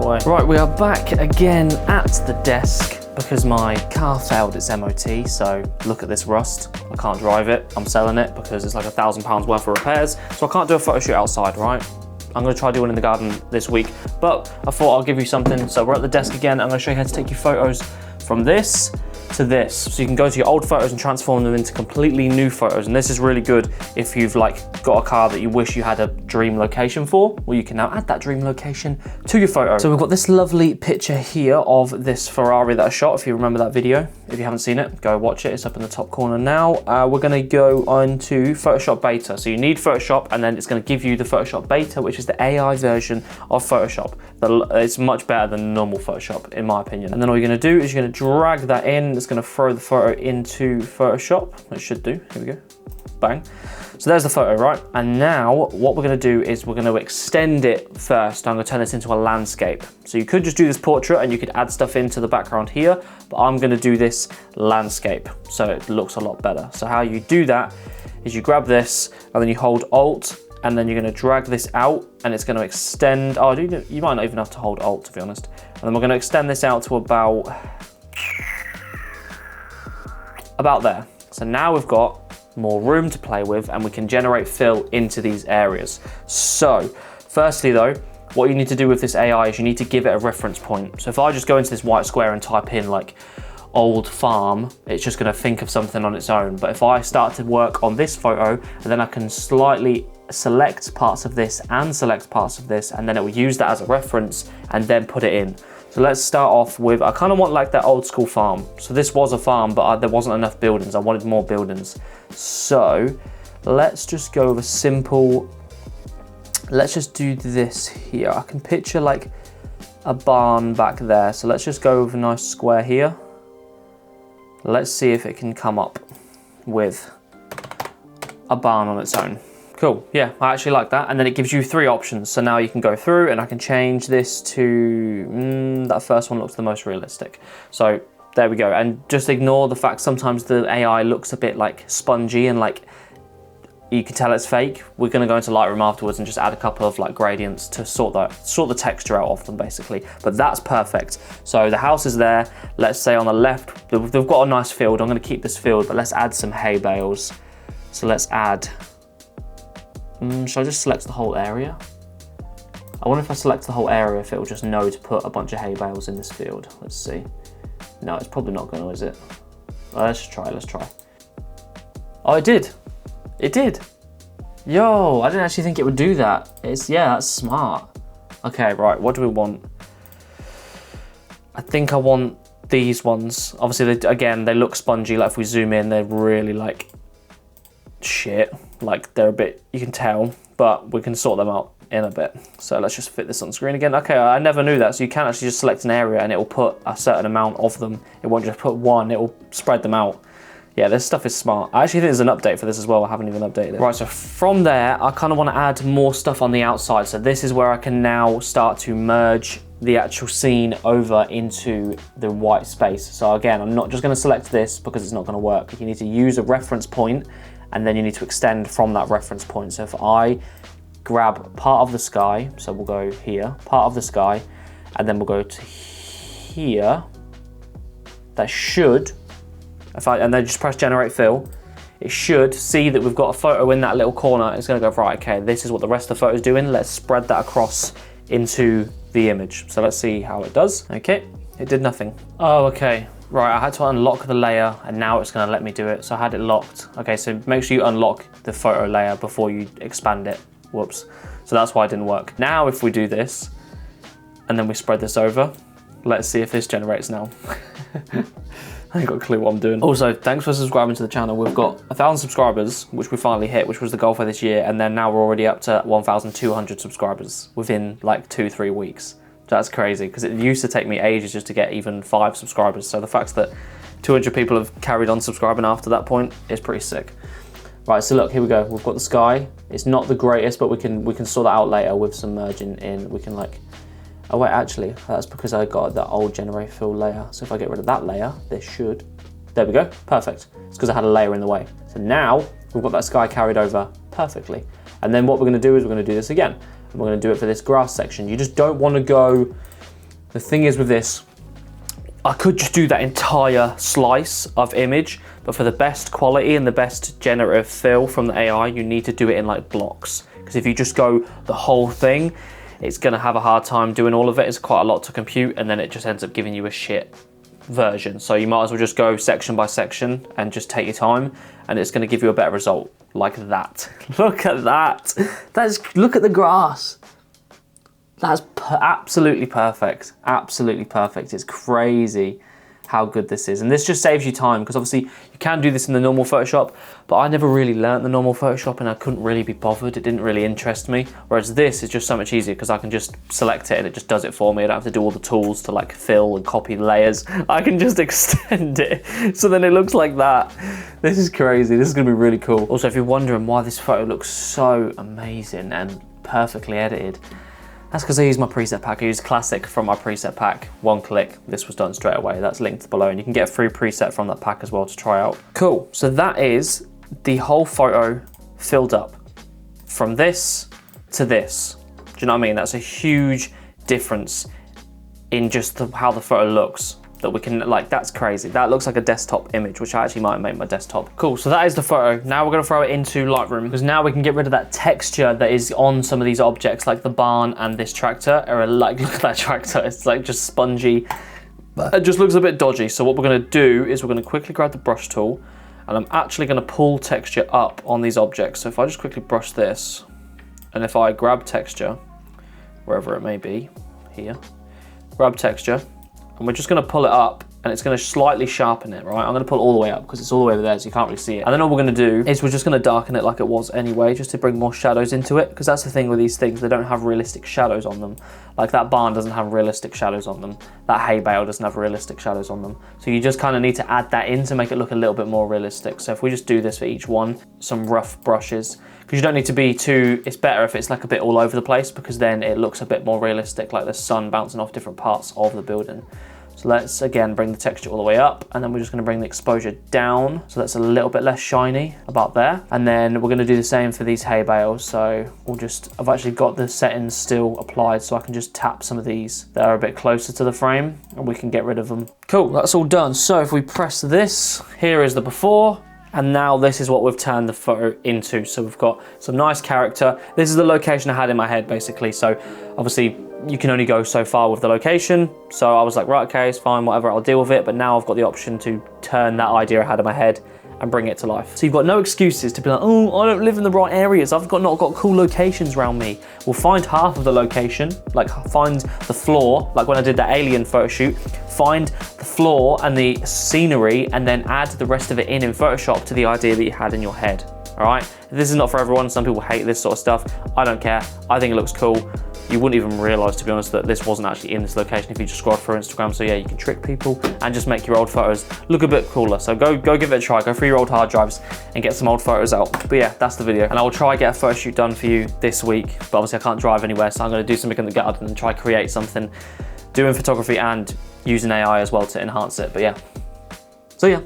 way. Right, we are back again at the desk because my car failed its MOT, so look at this rust. I can't drive it, I'm selling it because it's like £1,000 worth of repairs, so I can't do a photo shoot outside, right? I'm gonna try doing it in the garden this week, but I thought I'll give you something. So we're at the desk again. I'm gonna show you how to take your photos from this to this. So you can go to your old photos and transform them into completely new photos. And this is really good if you've like got a car that you wish you had a dream location for. Well, you can now add that dream location to your photo. So we've got this lovely picture here of this Ferrari that I shot, if you remember that video. If you haven't seen it, go watch it. It's up in the top corner now. We're gonna go on to Photoshop Beta. So you need Photoshop, and then it's gonna give you the Photoshop Beta, which is the AI version of Photoshop. It's much better than normal Photoshop, in my opinion. And then all you're gonna do is you're gonna drag that in. It's gonna throw the photo into Photoshop. It should do, here we go, bang. So there's the photo, right? And now what we're gonna do is we're gonna extend it first. I'm gonna turn this into a landscape. So you could just do this portrait and you could add stuff into the background here, but I'm gonna do this landscape so it looks a lot better. So how you do that is you grab this and then you hold Alt, and then you're gonna drag this out and it's gonna extend. Oh, you might not even have to hold Alt, to be honest. And then we're gonna extend this out to about there. So now we've got more room to play with and we can generate fill into these areas. So firstly though, what you need to do with this AI is you need to give it a reference point. So if I just go into this white square and type in like old farm, it's just gonna think of something on its own. But if I start to work on this photo, and then I can slightly select parts of this and select parts of this, and then it will use that as a reference and then put it in. So let's start off with, I kind of want like that old school farm. So this was a farm, but there wasn't enough buildings. I wanted more buildings. So let's just go with a simple, let's just do this here. I can picture like a barn back there. So let's just go with a nice square here. Let's see if it can come up with a barn on its own. Cool, yeah, I actually like that. And then it gives you 3 options. So now you can go through and I can change this to, that first one looks the most realistic. So there we go. And just ignore the fact sometimes the AI looks a bit like spongy and like, you can tell it's fake. We're gonna go into Lightroom afterwards and just add a couple of like gradients to sort the texture out of them basically. But that's perfect. So the house is there. Let's say on the left, they've got a nice field. I'm gonna keep this field, but let's add some hay bales. So let's add, should I just select the whole area? I wonder if I select the whole area, if it will just know to put a bunch of hay bales in this field. Let's see. No, it's probably not gonna, is it? Well, let's try. Oh, it did. It did. Yo, I didn't actually think it would do that. Yeah, that's smart. Okay, right, what do we want? I think I want these ones. Obviously, again, they look spongy. Like if we zoom in, they're really like shit. Like they're a bit, you can tell, but we can sort them out in a bit. So let's just fit this on screen again. Okay, I never knew that. So you can actually just select an area and it will put a certain amount of them. It won't just put one, it will spread them out. Yeah, this stuff is smart. I actually think there's an update for this as well. I haven't even updated it. Right, so from there, I kind of want to add more stuff on the outside. So this is where I can now start to merge the actual scene over into the white space. So again, I'm not just going to select this because it's not going to work. You need to use a reference point and then you need to extend from that reference point. So if I grab part of the sky, so we'll go here, part of the sky, and then we'll go to here, that should, and then just press generate fill, it should see that we've got a photo in that little corner. It's gonna go, right, okay, this is what the rest of the photo's doing. Let's spread that across into the image. So let's see how it does. Okay, it did nothing. Oh, okay, right, I had to unlock the layer and now it's gonna let me do it. So I had it locked. Okay, so make sure you unlock the photo layer before you expand it. Whoops. So that's why it didn't work. Now if we do this, and then we spread this over, let's see if this generates now. I ain't got a clue what I'm doing. Also, thanks for subscribing to the channel. We've got 1,000 subscribers, which we finally hit, which was the goal for this year. And then now we're already up to 1,200 subscribers within like 2-3 weeks. That's crazy, because it used to take me ages just to get even 5 subscribers. So the fact that 200 people have carried on subscribing after that point is pretty sick. Right, so look, here we go. We've got the sky. It's not the greatest, but we can sort that out later with some merging in. We can like, oh wait, actually, that's because I got that old generate fill layer. So if I get rid of that layer, this should, there we go, perfect. It's because I had a layer in the way. So now we've got that sky carried over perfectly. And then what we're gonna do is we're gonna do this again. And we're gonna do it for this grass section. You just don't wanna go The thing is with this, I could just do that entire slice of image, but for the best quality and the best generative fill from the AI, you need to do it in like blocks. Because if you just go the whole thing, it's gonna have a hard time doing all of it. It's quite a lot to compute, and then it just ends up giving you a shit version. So you might as well just go section by section and just take your time, and it's gonna give you a better result like that. Look at that. Look at the grass. That's absolutely perfect. Absolutely perfect. It's crazy how good this is. And this just saves you time, because obviously you can do this in the normal Photoshop, but I never really learnt the normal Photoshop and I couldn't really be bothered. It didn't really interest me. Whereas this is just so much easier because I can just select it and it just does it for me. I don't have to do all the tools to like fill and copy layers. I can just extend it so then it looks like that. This is crazy. This is gonna be really cool. Also, if you're wondering why this photo looks so amazing and perfectly edited, that's because I use my preset pack. I use Classic from my preset pack. One click, this was done straight away. That's linked below, and you can get a free preset from that pack as well to try out. Cool, so that is the whole photo filled up. From this to this. Do you know what I mean? That's a huge difference in just how the photo looks. That we can, like, that's crazy. That looks like a desktop image, which I actually might make my desktop. Cool, so that is the photo. Now we're gonna throw it into Lightroom, because now we can get rid of that texture that is on some of these objects, like the barn and this tractor, or like, look at that tractor. It's like just spongy. It just looks a bit dodgy. So what we're gonna do is we're gonna quickly grab the brush tool, and I'm actually gonna pull texture up on these objects. So if I just quickly brush this, and if I grab texture, wherever it may be, here, grab texture, and we're just gonna pull it up, and it's gonna slightly sharpen it, right? I'm gonna pull it all the way up because it's all the way over there, so you can't really see it. And then all we're gonna do is we're just gonna darken it like it was anyway, just to bring more shadows into it, because that's the thing with these things, they don't have realistic shadows on them. Like that barn doesn't have realistic shadows on them. That hay bale doesn't have realistic shadows on them. So you just kind of need to add that in to make it look a little bit more realistic. So if we just do this for each one, some rough brushes, because you don't need to be too, it's better if it's like a bit all over the place, because then it looks a bit more realistic, like the sun bouncing off different parts of the building. So let's again bring the texture all the way up, and then we're just gonna bring the exposure down so that's a little bit less shiny about there. And then we're gonna do the same for these hay bales. So we'll just, I've actually got the settings still applied, so I can just tap some of these that are a bit closer to the frame and we can get rid of them. Cool, that's all done. So if we press this, here is the before, and now this is what we've turned the photo into. So we've got some nice character. This is the location I had in my head basically. So obviously you can only go so far with the location. So I was like, right, okay, it's fine, whatever, I'll deal with it. But now I've got the option to turn that idea I had in my head and bring it to life. So you've got no excuses to be like, oh, I don't live in the right areas. I've not got cool locations around me. We'll find half of the location, like find the floor, like when I did that alien photo shoot, find the floor and the scenery, and then add the rest of it in Photoshop to the idea that you had in your head, all right? This is not for everyone. Some people hate this sort of stuff. I don't care. I think it looks cool. You wouldn't even realize, to be honest, that this wasn't actually in this location if you just scroll through Instagram. So yeah, you can trick people and just make your old photos look a bit cooler. So go give it a try. Go through your old hard drives and get some old photos out. But yeah, that's the video. And I will try get a photo shoot done for you this week. But obviously I can't drive anywhere, so I'm gonna do something in the garden and try create something, doing photography and using AI as well to enhance it. But yeah, so yeah.